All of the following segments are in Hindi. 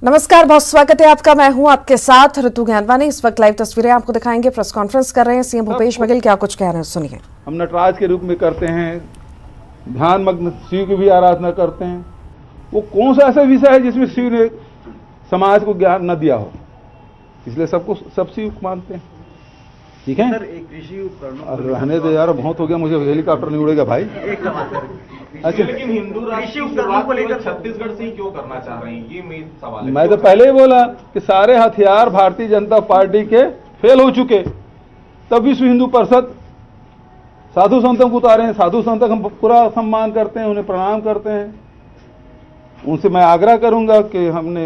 नमस्कार, बहुत स्वागत है आपका। मैं हूं आपके साथ ऋतु ज्ञानवानी। इस वक्त लाइव तस्वीरें आपको दिखाएंगे। प्रेस कॉन्फ्रेंस कर रहे हैं सीएम भूपेश बघेल, क्या कुछ कह रहे हैं सुनिए। हम नटराज के रूप में करते हैं, ध्यान मग्न शिव की भी आराधना करते हैं। वो कौन सा ऐसा विषय है जिसमें शिव ने समाज को ज्ञान न दिया हो, इसलिए सबको सब शिव मानते हैं। ठीक है सर, एक कृषि उपकरण रहने दे यार, बहुत हो गया, मुझे हेलीकॉप्टर नहीं उड़ेगा भाई। अच्छा, लेकिन हिंदू राष्ट्र उपकरणों को लेकर छत्तीसगढ़ से ही क्यों करना चाह रहे हैं, ये मेरा सवाल है। मैं तो पहले ही बोला कि सारे हथियार भारतीय जनता पार्टी के फेल हो चुके, तब विश्व हिंदू परिषद साधु संतों को उतारे हैं। साधु संतों का हम पूरा सम्मान करते हैं, उन्हें प्रणाम करते हैं। उनसे मैं आग्रह करूंगा कि हमने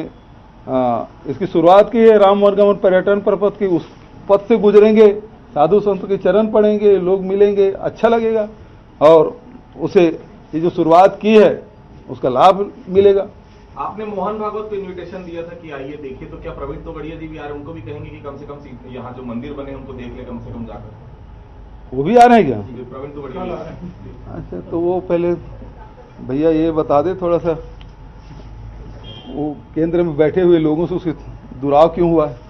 इसकी शुरुआत की है, राम वनगमन पर्यटन प्रपथ की, उस पथ से गुजरेंगे, साधु संत के चरण पड़ेंगे, लोग मिलेंगे, अच्छा लगेगा और उसे ये जो शुरुआत की है उसका लाभ मिलेगा। आपने मोहन भागवत को इनविटेशन दिया था कि आइए देखिए, तो क्या प्रवीण तोगड़िया जी भी आ रहे हैं? उनको भी कहेंगे कि कम से कम यहाँ जो मंदिर बने उनको देख ले, कम से कम जाकर। वो भी आ रहे हैं क्या? प्रवीण तोगड़िया। अच्छा, तो वो पहले भैया ये बता दे थोड़ा सा, वो केंद्र में बैठे हुए लोगों से उसके दुराव क्यों हुआ है?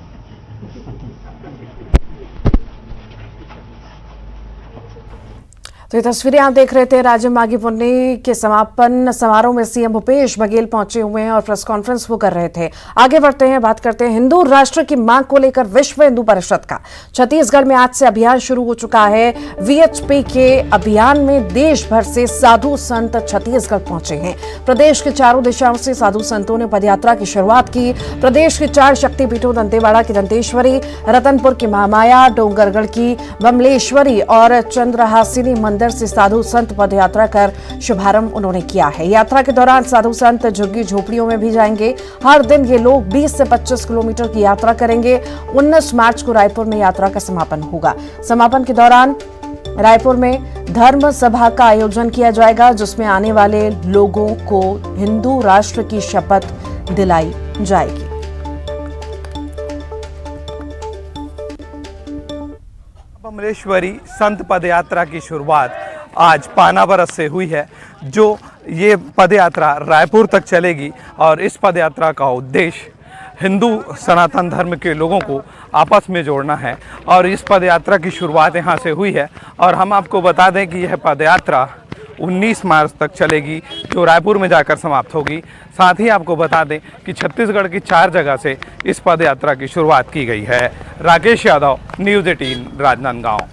तो ये तस्वीरें आप देख रहे थे। राजिम माघी पुन्नी के समापन समारोह में सीएम भूपेश बघेल पहुंचे हुए हैं और प्रेस कॉन्फ्रेंस वो कर रहे थे। आगे बढ़ते हैं, बात करते हैं हिंदू राष्ट्र की मांग को लेकर विश्व हिंदू परिषद का छत्तीसगढ़ में आज से अभियान शुरू हो चुका है। वीएचपी के अभियान में देश भर से साधु संत छत्तीसगढ़ पहुंचे हैं। प्रदेश के चारों दिशाओं से साधु संतों ने पदयात्रा की शुरुआत की। प्रदेश के 4 शक्तिपीठों दंतेवाड़ा की दंतेश्वरी, रतनपुर की महामाया, डोंगरगढ़ की बमलेश्वरी और चंद्रहासिनी मंदिर से साधु संत पदयात्रा कर शुभारंभ उन्होंने किया है। यात्रा के दौरान साधु संत झुग्गी झोपड़ियों में भी जाएंगे। हर दिन ये लोग 20 से 25 किलोमीटर की यात्रा करेंगे। 19 मार्च को रायपुर में यात्रा का समापन होगा। समापन के दौरान रायपुर में धर्म सभा का आयोजन किया जाएगा, जिसमें आने वाले लोगों को हिंदू राष्ट्र की शपथ दिलाई जाएगी। बमलेश्वरी संत पदयात्रा की शुरुआत आज पानावरस से हुई है। जो ये पदयात्रा रायपुर तक चलेगी और इस पदयात्रा का उद्देश्य हिंदू सनातन धर्म के लोगों को आपस में जोड़ना है और इस पदयात्रा की शुरुआत यहाँ से हुई है। और हम आपको बता दें कि यह पदयात्रा 19 मार्च तक चलेगी, जो रायपुर में जाकर समाप्त होगी। साथ ही आपको बता दें कि छत्तीसगढ़ की 4 जगह से इस पदयात्रा की शुरुआत की गई है। राकेश यादव, न्यूज़ 18, राजनांदगांव।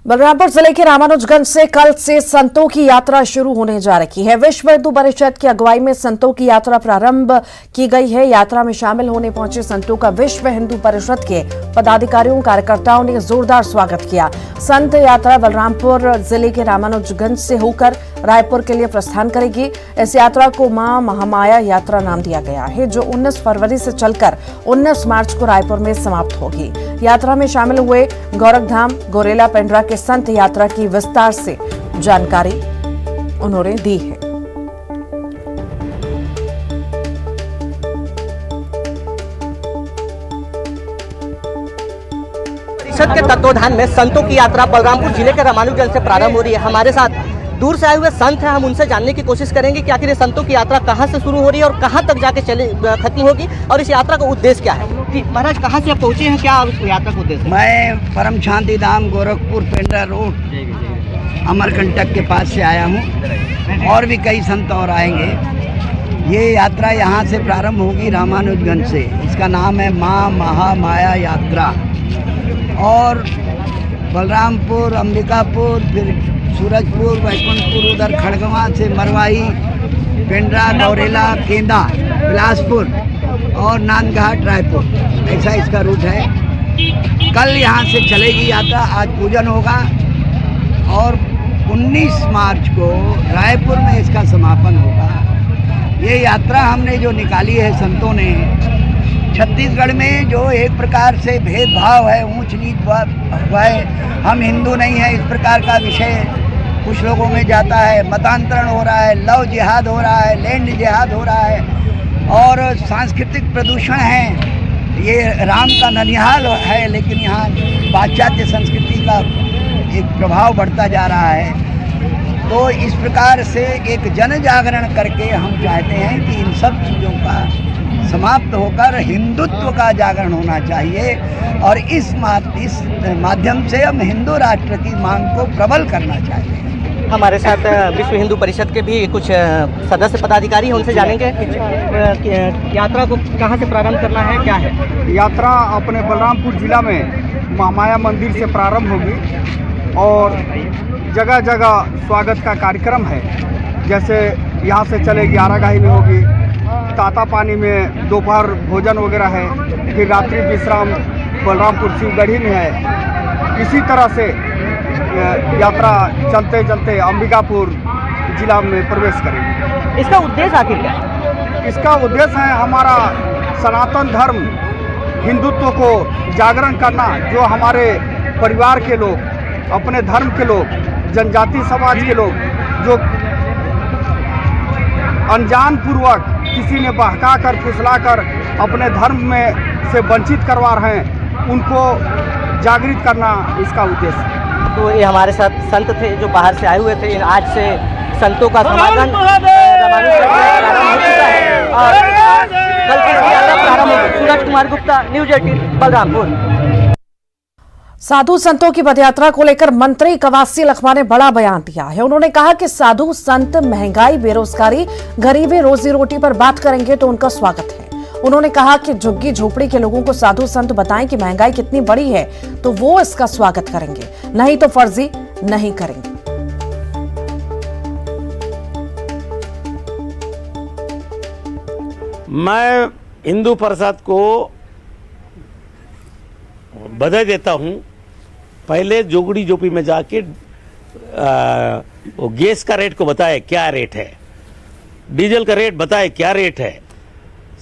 बलरामपुर जिले के रामानुजगंज से कल से संतों की यात्रा शुरू होने जा रही है। विश्व हिंदू परिषद की अगुवाई में संतों की यात्रा प्रारंभ की गई है। यात्रा में शामिल होने पहुंचे संतों का विश्व हिंदू परिषद के पदाधिकारियों कार्यकर्ताओं ने जोरदार स्वागत किया। संत यात्रा बलरामपुर जिले के रामानुजगंज से होकर रायपुर के लिए प्रस्थान करेगी। इस यात्रा को मां महामाया यात्रा नाम दिया गया है, जो 19 फरवरी से चलकर 19 मार्च को रायपुर में समाप्त होगी। यात्रा में शामिल हुए गोरखधाम, गोरेला, पेंड्रा के संत यात्रा की विस्तार से जानकारी उन्होंने दी है। परिषद के तत्वाधान में संतों की यात्रा बलरामपुर जिले के रामानुजगंज से प्रारंभ हो रही है। हमारे साथ दूर से आए हुए संत हैं, हम उनसे जानने की कोशिश करेंगे कि आखिर ये संतों की यात्रा कहाँ से शुरू हो रही है और कहाँ तक जाके खत्म होगी और इस यात्रा का उद्देश्य क्या है। महाराज, कहाँ से आप पहुँचे हैं, क्या यात्रा का उद्देश्य? मैं परम शांति धाम गोरखपुर पेंड्रा रोड अमरकंटक के पास से आया हूँ और भी कई संत और आएंगे। ये यात्रा यहाँ से प्रारंभ होगी रामानुजगंज से। इसका नाम है माँ महामाया यात्रा और बलरामपुर, अंबिकापुर, फिर सूरजपुर, वैकुंठपुर, उधर खड़गवां से मरवाही, पेंड्रा, गौरेला, केंदा, बिलासपुर और नांदघाट, रायपुर, ऐसा इसका रूट है। कल यहाँ से चलेगी यात्रा, आज पूजन होगा और 19 मार्च को रायपुर में इसका समापन होगा। ये यात्रा हमने जो निकाली है संतों ने, छत्तीसगढ़ में जो एक प्रकार से भेदभाव है, ऊंच नीच हुआ है, हम हिंदू नहीं हैं, इस प्रकार का विषय कुछ लोगों में जाता है। मतांतरण हो रहा है, लव जिहाद हो रहा है, लैंड जिहाद हो रहा है और सांस्कृतिक प्रदूषण है। ये राम का ननिहाल है, लेकिन यहाँ पाश्चात्य संस्कृति का एक प्रभाव बढ़ता जा रहा है। तो इस प्रकार से एक जन जागरण करके हम चाहते हैं कि इन सब चीज़ों का समाप्त होकर हिंदुत्व का जागरण होना चाहिए और इस माध्यम से हम हिंदू राष्ट्र की मांग को प्रबल करना चाहिए। हमारे साथ विश्व हिंदू परिषद के भी कुछ सदस्य पदाधिकारी हैं, उनसे जानेंगे यात्रा को कहाँ से प्रारंभ करना है, क्या है। यात्रा अपने बलरामपुर जिला में महामाया मंदिर से प्रारंभ होगी और जगह जगह स्वागत का कार्यक्रम है। जैसे यहाँ से चलेगी आरागाही में होगी, तातापानी में दोपहर भोजन वगैरह है, फिर रात्रि विश्राम बलरामपुर शिवगढ़ी में है। इसी तरह से यात्रा चलते चलते अंबिकापुर जिला में प्रवेश करेगी। इसका उद्देश्य आखिर क्या है? इसका उद्देश्य है हमारा सनातन धर्म हिंदुत्व को जागरण करना। जो हमारे परिवार के लोग, अपने धर्म के लोग, जनजाति समाज के लोग जो अनजान पूर्वक किसी ने बहका कर फुसला कर अपने धर्म में से वंचित करवा रहे हैं, उनको जागृत करना इसका उद्देश्य है। तो ये हमारे साथ संत थे जो बाहर से आए हुए थे। आज से संतों का समागम प्रारंभ हो चुका है और कल से इसकी यात्रा प्रारंभ होगी। सूरज कुमार गुप्ता, न्यूज़ 18 बलरामपुर। साधु संतों की पदयात्रा को लेकर मंत्री कवासी लखमा ने बड़ा बयान दिया है। उन्होंने कहा कि साधु संत महंगाई, बेरोजगारी, गरीबी, रोजी रोटी पर बात करेंगे तो उनका स्वागत है। उन्होंने कहा कि झुग्गी झोपड़ी के लोगों को साधु संत बताएं कि महंगाई कितनी बड़ी है तो वो इसका स्वागत करेंगे, नहीं तो फर्जी नहीं करेंगे। मैं हिंदू परिषद को बधाई देता हूं। पहले जोगड़ी जोपी में जाके वो गैस का रेट को बताए क्या रेट है, डीजल का रेट बताए क्या रेट है,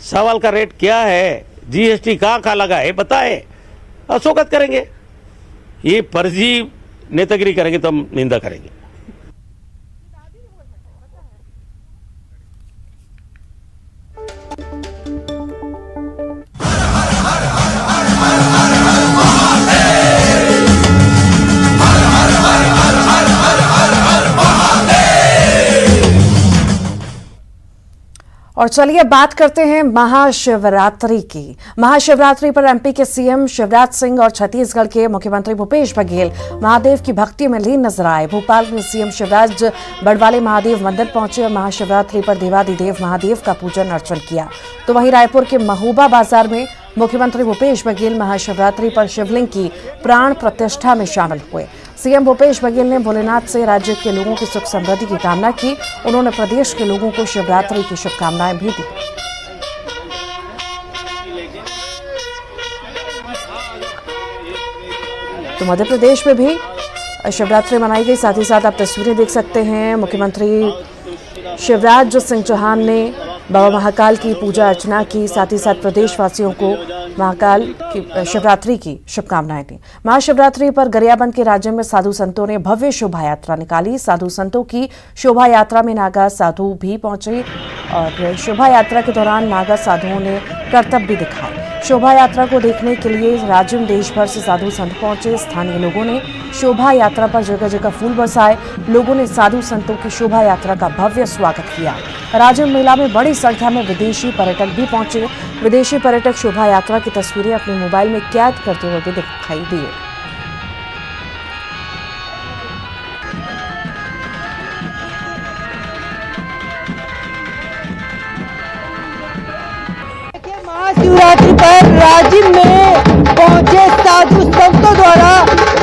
सवाल का रेट क्या है, जीएसटी कहाँ लगा है बताए, और स्वागत करेंगे। ये फर्जी नेतागिरी करेंगे तो हम निंदा करेंगे। और चलिए बात करते हैं महाशिवरात्रि की। महाशिवरात्रि पर एमपी के सीएम शिवराज सिंह और छत्तीसगढ़ के मुख्यमंत्री भूपेश बघेल महादेव की भक्ति में लीन नजर आए। भोपाल में सीएम शिवराज बड़वाले महादेव मंदिर पहुंचे और महाशिवरात्रि पर देवादिदेव महादेव का पूजन अर्चन किया। तो वहीं रायपुर के महोबा बाजार में मुख्यमंत्री भूपेश बघेल महाशिवरात्रि पर शिवलिंग की प्राण प्रतिष्ठा में शामिल हुए। सीएम भूपेश बघेल ने भोलेनाथ से राज्य के लोगों की सुख समृद्धि की कामना की। उन्होंने प्रदेश के लोगों को शिवरात्रि की शुभकामनाएं भी दी। तो मध्य प्रदेश में भी शिवरात्रि मनाई गई। साथ ही साथ आप तस्वीरें देख सकते हैं। मुख्यमंत्री शिवराज सिंह चौहान ने बाबा महाकाल की पूजा अर्चना की। साथ ही साथ प्रदेशवासियों को महाकाल की शिवरात्रि की शुभकामनाएं दी। महाशिवरात्रि पर गरियाबंद के राज्य में साधु संतों ने भव्य शोभा यात्रा निकाली। साधु संतों की शोभा यात्रा में नागा साधु भी पहुंचे और शोभा यात्रा के दौरान नागा साधुओं ने करतब भी दिखाए। शोभा यात्रा को देखने के लिए राज्य में देश भर से साधु संत पहुंचे। स्थानीय लोगों ने शोभा यात्रा पर जगह जगह फूल बरसाए। लोगों ने साधु संतों की शोभा यात्रा का भव्य स्वागत किया। राज्य मेला में बड़ी संख्या में विदेशी पर्यटक भी पहुंचे। विदेशी पर्यटक शोभा यात्रा की तस्वीरें अपने मोबाइल में कैद करते हुए भी दिखाई दिए। महाशिवरात्रि पर राज्य में पहुंचे साधु संतों द्वारा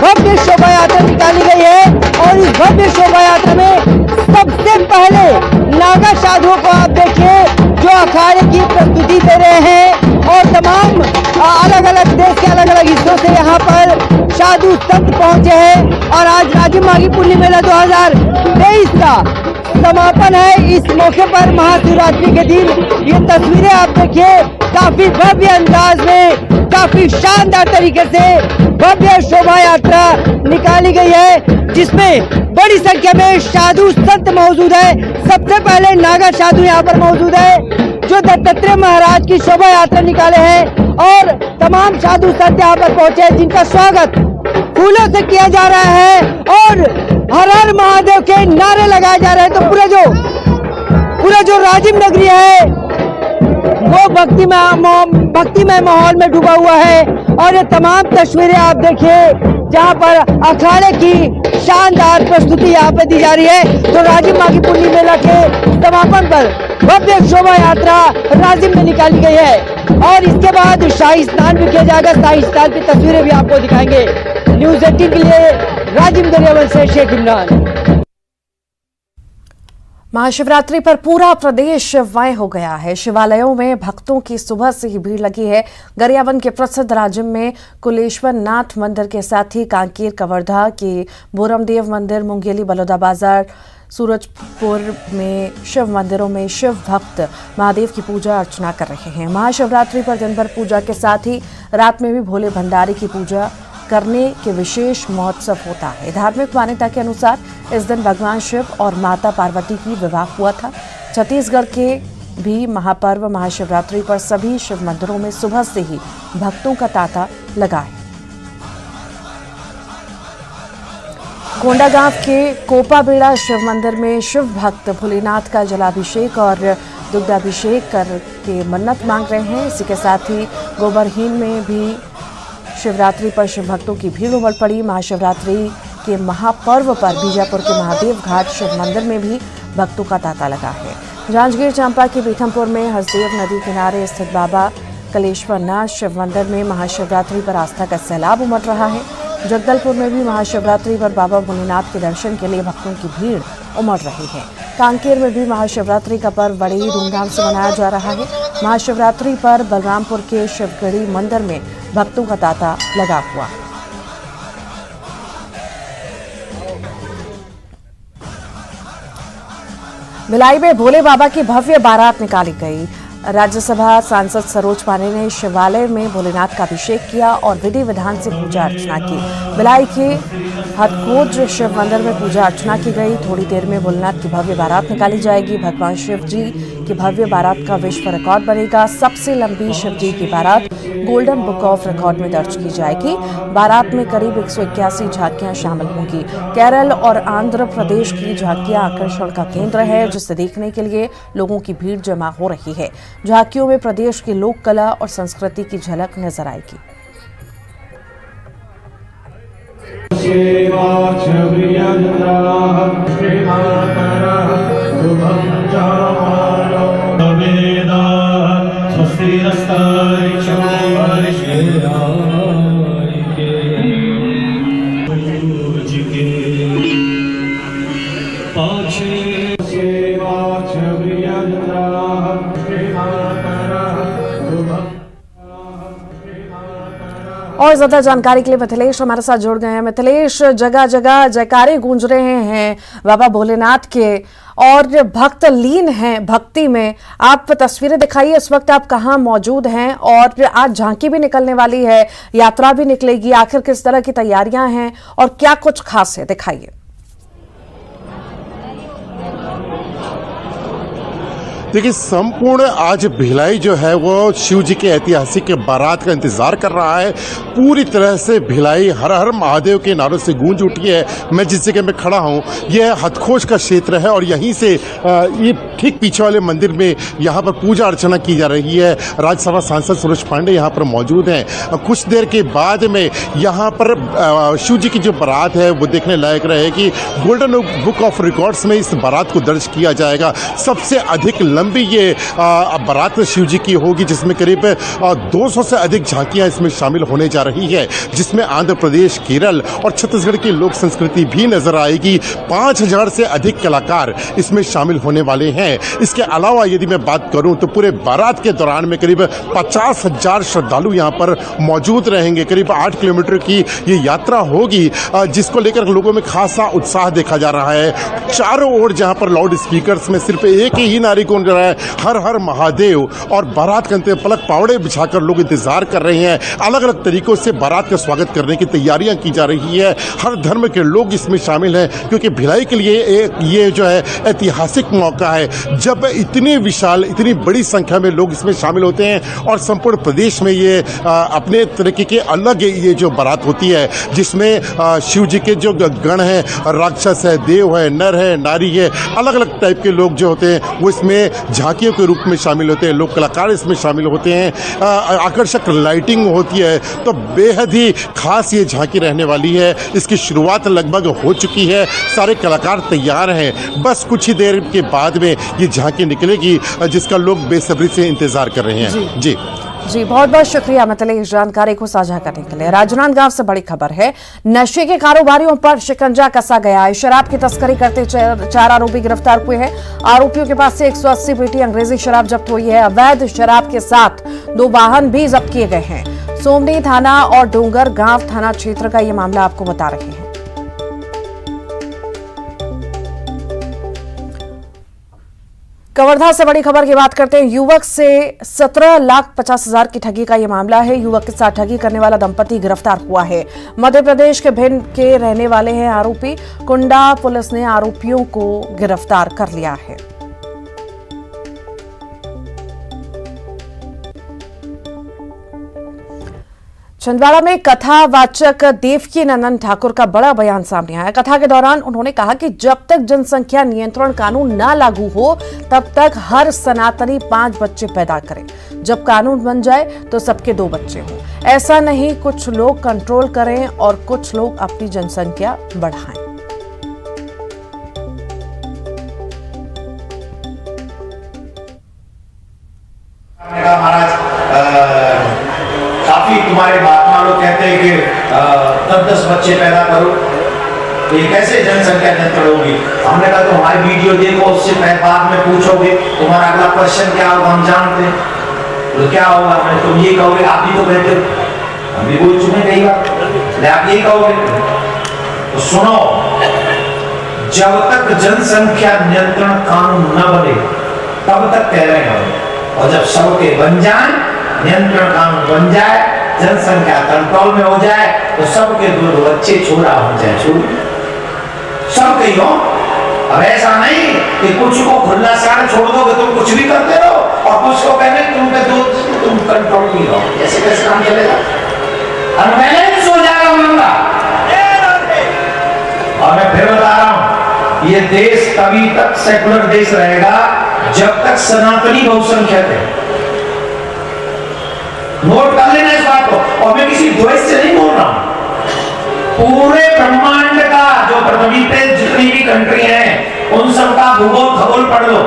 भव्य शोभा यात्रा निकाली गई है और इस भव्य शोभा यात्रा में सबसे पहले नागा साधुओं को आप देखिए जो अखाड़े की प्रस्तुति दे रहे हैं और तमाम अलग अलग देश के अलग अलग हिस्सों से यहाँ पर साधु संत पहुंचे हैं और आज राज्य माघी पुण्य मेला 2023 का समापन है। इस मौके पर महाशिवरात्रि के दिन ये तस्वीरें आप देखिए काफी भव्य अंदाज में, काफी शानदार तरीके से भव्य शोभा यात्रा निकाली गई है जिसमें बड़ी संख्या में साधु संत मौजूद है। सबसे पहले नागा साधु यहाँ पर मौजूद है जो दत्तात्रेय महाराज की शोभा यात्रा निकाले हैं और तमाम साधु संत यहाँ पर पहुंचे हैं जिनका स्वागत फूलों से किया जा रहा है और हर हर महादेव के नारे लगाए जा रहे हैं। तो पूरा जो राजीव नगरी है वो भक्तिमय माहौल में डूबा हुआ है। और ये तमाम तस्वीरें आप देखिए जहां पर अखाड़े की शानदार प्रस्तुति यहाँ पे दी जा रही है। तो राजिम माघी पुन्नी मेला के समापन पर भव्य शोभा यात्रा राजिम में निकाली गई है और इसके बाद शाही स्नान भी किया जाएगा। शाही स्नान की तस्वीरें भी आपको दिखाएंगे। न्यूज़ 18 के लिए राजिम गरियाबंद से शेख इमरान। महाशिवरात्रि पर पूरा प्रदेश शिवमय हो गया है। शिवालयों में भक्तों की सुबह से ही भीड़ लगी है। गरियाबंद के प्रसिद्ध राजिम में कुलेश्वर नाथ मंदिर के साथ ही कांकेर कवर्धा के बोरमदेव मंदिर, मुंगेली बलौदा बाजार, सूरजपुर में शिव मंदिरों में शिव भक्त महादेव की पूजा अर्चना कर रहे हैं। महाशिवरात्रि पर दिन भर पूजा के साथ ही रात में भी भोले भंडारी की पूजा करने के विशेष महोत्सव होता है। धार्मिक मान्यता के अनुसार इस दिन भगवान शिव और माता पार्वती की विवाह हुआ था। छत्तीसगढ़ के भी महापर्व महाशिवरात्रि पर सभी शिव मंदिरों में सुबह से ही भक्तों का तांता लगा है। कोंडागांव के कोपाबेड़ा शिव मंदिर में शिव भक्त भोलेनाथ का जलाभिषेक और दुग्धाभिषेक करके मन्नत मांग रहे हैं। इसी के साथ ही गोबरहीन में भी शिवरात्रि पर शिव भक्तों की भीड़ उमड़ पड़ी। महाशिवरात्रि के महापर्व पर बीजापुर के महादेव घाट शिव मंदिर में भी भक्तों का तांता लगा है। जांजगीर चांपा के बीथमपुर में हसदेव नदी किनारे स्थित बाबा कलेश्वर नाथ शिव मंदिर में महाशिवरात्रि पर आस्था का सैलाब उमड़ रहा है। जगदलपुर में भी महाशिवरात्रि पर बाबा भोलेनाथ के दर्शन के लिए भक्तों की भीड़ उमड़ रही है। कांकेर में भी महाशिवरात्रि का पर्व बड़ी धूमधाम से मनाया जा रहा है। महाशिवरात्रि पर बलरामपुर के शिवगढ़ी मंदिर में भक्तों का तांता लगा हुआ। भिलाई में भोले बाबा की भव्य बारात निकाली गई। राज्यसभा सांसद सरोज पांडे ने शिवालय में भोलेनाथ का अभिषेक किया और विधि विधान से पूजा अर्चना की। भिलाई के हथखोज शिव मंदिर में पूजा अर्चना की गई। थोड़ी देर में भोलेनाथ की भव्य बारात निकाली जाएगी। भगवान शिव जी की भव्य बारात का विश्व रिकॉर्ड बनेगा। सबसे लंबी शिव जी की बारात गोल्डन बुक ऑफ रिकॉर्ड में दर्ज की जाएगी। बारात में करीब 181 झांकियां शामिल होंगी। केरल और आंध्र प्रदेश की झांकियां आकर्षण का केंद्र है, जिसे देखने के लिए लोगों की भीड़ जमा हो रही है। झांकियों में प्रदेश की लोक कला और संस्कृति की झलक नजर आएगी। और ज्यादा जानकारी के लिए मिथिलेश हमारे साथ जुड़ गए हैं। मिथिलेश, जगह जगह जयकारे गूंज रहे हैं बाबा भोलेनाथ के और भक्त लीन हैं भक्ति में। आप तस्वीरें दिखाइए, इस वक्त आप कहां मौजूद हैं और आज झांकी भी निकलने वाली है, यात्रा भी निकलेगी, आखिर किस तरह की तैयारियां हैं और क्या कुछ खास है, दिखाइए। देखिए, संपूर्ण आज भिलाई जो है वो शिव जी के ऐतिहासिक बारात का इंतजार कर रहा है। पूरी तरह से भिलाई हर हर महादेव के नारों से गूंज उठी है। मैं जिस जगह में खड़ा हूँ यह हथखोज का क्षेत्र है और यहीं से ये ठीक पीछे वाले मंदिर में यहाँ पर पूजा अर्चना की जा रही है। राज्यसभा सांसद सरोज पांडे यहाँ पर मौजूद हैं। कुछ देर के बाद में यहाँ पर शिव जी की जो बारात है वो देखने लायक रहेगी। गोल्डन बुक ऑफ रिकॉर्ड्स में इस बारात को दर्ज किया जाएगा। सबसे अधिक लंबी ये बारात शिव जी की होगी, जिसमें करीब 200 से अधिक झांकियां इसमें शामिल होने जा रही है, जिसमें आंध्र प्रदेश, केरल और छत्तीसगढ़ की लोक संस्कृति भी नजर आएगी। 5000 से अधिक कलाकार इसमें शामिल होने वाले हैं। इसके अलावा यदि मैं बात करूं तो पूरे बारात के दौरान में करीब 50,000 श्रद्धालु यहां पर मौजूद रहेंगे। करीब 8 किलोमीटर की ये यात्रा होगी, जिसको लेकर लोगों में खासा उत्साह देखा जा रहा है। चारों ओर जहां पर लाउड स्पीकर्स में सिर्फ एक ही नारे गूंज रहा है, हर हर महादेव, और बारात के अंतिम पलक पावड़े बिछाकर लोग इंतजार कर रहे हैं। अलग अलग तरीकों से बारात का स्वागत करने की तैयारियां की जा रही है। हर धर्म के लोग इसमें शामिल हैं, क्योंकि भिलाई के लिए ये जो है ऐतिहासिक मौका है। जब इतनी विशाल, इतनी बड़ी संख्या में लोग इसमें शामिल होते हैं और संपूर्ण प्रदेश में ये अपने तरीके के अलग ये जो बारात होती है, जिसमें शिव जी के जो गण हैं, राक्षस है, देव है, नर है, नारी है, अलग अलग टाइप के लोग जो होते हैं वो इसमें झांकियों के रूप में शामिल होते हैं, लोक कलाकार इसमें शामिल होते हैं। आकर्षक लाइटिंग होती है, तो बेहद ही खास ये झांकी रहने वाली है। इसकी शुरुआत लगभग हो चुकी है, सारे कलाकार तैयार हैं, बस कुछ ही देर के बाद में ये झांकी निकलेगी, जिसका लोग बेसब्री से इंतजार कर रहे हैं। जी जी, बहुत बहुत शुक्रिया मतलब इस जानकारी को साझा करने के लिए। राजनांदगांव से बड़ी खबर है, नशे के कारोबारियों पर शिकंजा कसा गया है। शराब की तस्करी करते 4 आरोपी गिरफ्तार हुए हैं। आरोपियों के पास से 180 पेटी अंग्रेजी शराब जब्त हुई है। अवैध शराब के साथ 2 वाहन भी जब्त किए गए हैं। सोमनी थाना और डोंगर गांव थाना क्षेत्र का यह मामला आपको बता रहे हैं। कवर्धा से बड़ी खबर की बात करते हैं। युवक से 17,50,000 की ठगी का यह मामला है। युवक के साथ ठगी करने वाला दंपति गिरफ्तार हुआ है। मध्य प्रदेश के भिंड के रहने वाले हैं आरोपी। कुंडा पुलिस ने आरोपियों को गिरफ्तार कर लिया है। छिंदवाड़ा में कथावाचक देवकीनंदन ठाकुर का बड़ा बयान सामने आया। कथा के दौरान उन्होंने कहा कि जब तक जनसंख्या नियंत्रण कानून ना लागू हो तब तक हर सनातनी 5 बच्चे पैदा करे। जब कानून बन जाए तो सबके 2 बच्चे हों। ऐसा नहीं कुछ लोग कंट्रोल करें और कुछ लोग अपनी जनसंख्या बढ़ाएं। काफी तुम्हारे महात्मा लोग कहते हैं कि 10-10 बच्चे पैदा करो, तो ये कैसे जनसंख्या नियंत्रण होगी। हमने कहा तो हमारी वीडियो देखो, उससे बाद में पूछोगे तुम्हारा अगला क्वेश्चन क्या होगा, हम जानते हैं तो क्या होगा। मैं तुम ये कहोगे, आप भी तो कहते हो, हम भी बोल चुके कई बार, आप ये कहोगे। तो सुनो, जब तक जनसंख्या नियंत्रण कानून न बने तब तक कह रहे हैं, और जब सबके बन जाए, नियंत्रण कानून बन जाए, जनसंख्या कंट्रोल में हो जाए, तो सबके 2 बच्चे छोड़ा हो जाए, सब कहीं हो। अब ऐसा नहीं कि कुछ को खुला साड़ छोड़ दोगे, तुम कुछ भी करते रहो, और कुछ को कहने तुम कंट्रोल नहीं रहो, ऐसे कैसे काम चलेगा, अनबैलेंस हो जाएगा मामला। और मैं फिर बता रहा हूं, ये देश तभी तक सेकुलर देश रहेगा जब तक सनातनी बहुसंख्यक है। नोट कर लेना इस बात को, और मैं किसी द्वेष से नहीं बोल रहा हूं। पूरे ब्रह्मांड का जो पृथ्वी पे जितनी भी कंट्री हैं, उन सबका भूगोल खगोल पढ़ लो,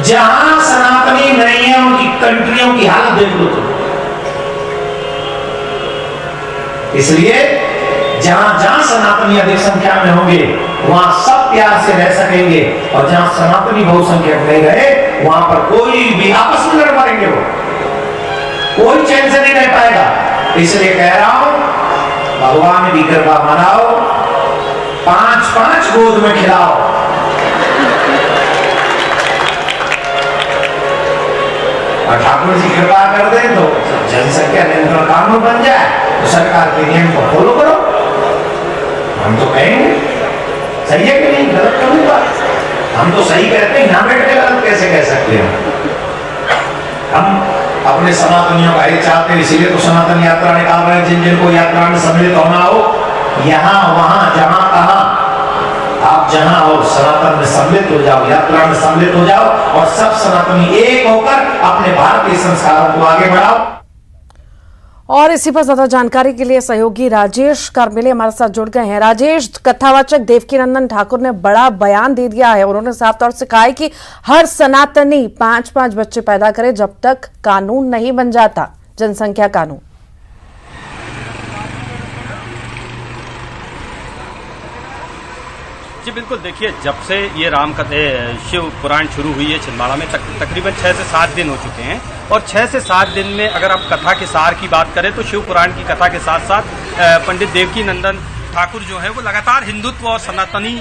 जहां सनातनी नहीं है उनकी कंट्रियों की हालत देख लो तुम। इसलिए जहां जहां सनातनी अधिक संख्या में होंगे वहां सब प्यार से रह सकेंगे, और जहां सनातनी बहुसंख्यक नहीं रहे वहां पर कोई भी आपस में लड़ पाएंगे, वो कोई चैन से नहीं रह पाएगा। इसलिए कह रहा हूं, भगवान की कृपा मनाओ, 5-5 गोद में खिलाओ, और ठाकुर जी कृपा कर दे तो जनसंख्या नियंत्रण कानून बन जाए, तो सरकार के नियम को फॉलो करो। हम तो कहेंगे सही है कि नहीं, गलत तो नहीं बात, हम तो सही कहते हैं, यहां बैठ के गलत कैसे कह सकते हैं। हम अपने सनातनियों का हित चाहते हैं, इसीलिए तो सनातन यात्रा निकाल रहे हैं। जिन जिनको यात्रा में सम्मिलित होना हो, यहाँ वहां जहां कहा आप जहां हो सनातन में सम्मिलित हो जाओ, यात्रा में सम्मिलित हो जाओ, और सब सनातनी एक होकर अपने भारतीय संस्कारों को आगे बढ़ाओ। और इसी पर ज्यादा जानकारी के लिए सहयोगी राजेश कारमिले हमारे साथ जुड़ गए हैं। राजेश, कथावाचक देवकीनंदन ठाकुर ने बड़ा बयान दे दिया है। उन्होंने साफ तौर से कहा है कि हर सनातनी 5-5 बच्चे पैदा करे जब तक कानून नहीं बन जाता, जनसंख्या कानून। जी बिल्कुल, देखिए जब से ये राम कथे शिव पुराण शुरू हुई है छिंदवाड़ा में तकरीबन 6 से 7 दिन हो चुके हैं, और 6 से 7 दिन में अगर आप कथा के सार की बात करें तो शिव पुराण की कथा के साथ साथ पंडित देवकीनंदन ठाकुर जो है वो लगातार हिंदुत्व और सनातनी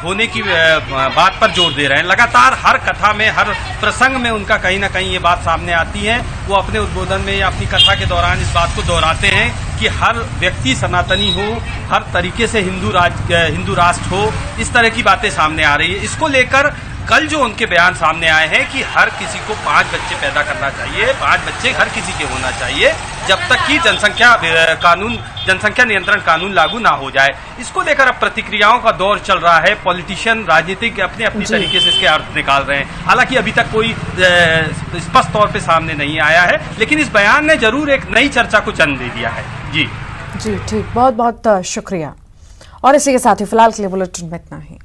होने की बात पर जोर दे रहे हैं। लगातार हर कथा में, हर प्रसंग में उनका कहीं ना कहीं ये बात सामने आती है वो अपने उद्बोधन में या अपनी कथा के दौरान इस बात को दोहराते हैं कि हर व्यक्ति सनातनी हो, हर तरीके से हिंदू राष्ट्र हो, इस तरह की बातें सामने आ रही है। इसको लेकर कल जो उनके बयान सामने आए हैं कि हर किसी को 5 बच्चे पैदा करना चाहिए, 5 बच्चे हर किसी के होना चाहिए जब तक कि जनसंख्या नियंत्रण कानून लागू ना हो जाए। इसको लेकर अब प्रतिक्रियाओं का दौर चल रहा है। पॉलिटिशियन, राजनीतिक अपनी तरीके से इसके अर्थ निकाल रहे हैं। हालांकि अभी तक कोई स्पष्ट तौर पे सामने नहीं आया है, लेकिन इस बयान ने जरूर एक नई चर्चा को जन्म दे दिया है। जी ठीक, बहुत बहुत शुक्रिया। और इसी के साथ ही फिलहाल के लिए बुलेटिन में इतना ही।